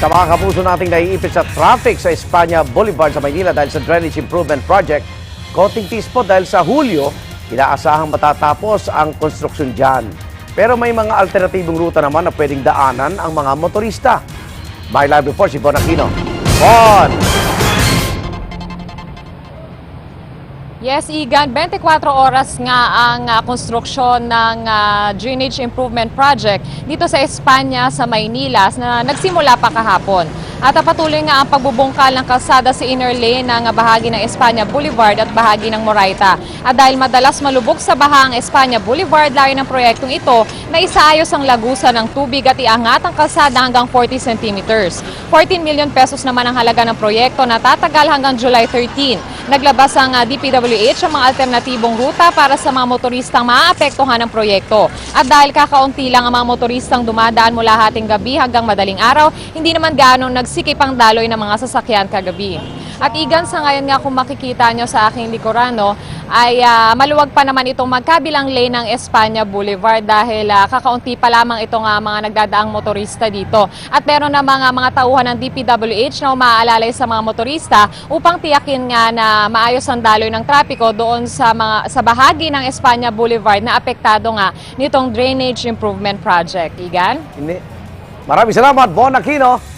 Sa mga kapuso nating naiipit sa traffic sa Espanya Boulevard sa Maynila dahil sa Drainage Improvement Project, konting tiis po dahil sa Hulyo, inaasahang matatapos ang konstruksyon dyan. Pero may mga alternatibong ruta naman na pwedeng daanan ang mga motorista. May live report si Bon Aquino. Bon! Yes, Igan, 24 oras nga ang konstruksyon ng Drainage Improvement Project dito sa Espanya, sa Maynila, na nagsimula pa kahapon. At patuloy nga ang pagbubungkal ng kalsada sa inner lane ng bahagi ng Espanya Boulevard at bahagi ng Moraita. At dahil madalas malubog sa baha ang Espanya Boulevard, layo ng proyektong ito na isaayos ang lagusan ng tubig at iangat ang kalsada hanggang 40 centimeters. 14 million pesos naman ang halaga ng proyekto na tatagal hanggang July 13. Naglabas ang DPWH ang mga alternatibong ruta para sa mga motoristang maaapektuhan ng proyekto. At dahil kakaunti lang ang mga motoristang dumadaan mula hating gabi hanggang madaling araw, hindi naman gaano nagsikip ang daloy ng mga sasakyan kagabi. At Igan, sa ngayon nga kung makikita nyo sa aking likuran, ay maluwag pa naman itong magkabilang lane ng Espanya Boulevard dahil kakaunti pa lamang itong mga nagdadaang motorista dito. At meron na mga tauhan ng DPWH na umaalalay sa mga motorista upang tiyakin nga na maayos ang daloy ng trapiko doon sa bahagi ng Espanya Boulevard na apektado nga nitong Drainage Improvement Project. Igan? Maraming salamat, Bon Aquino.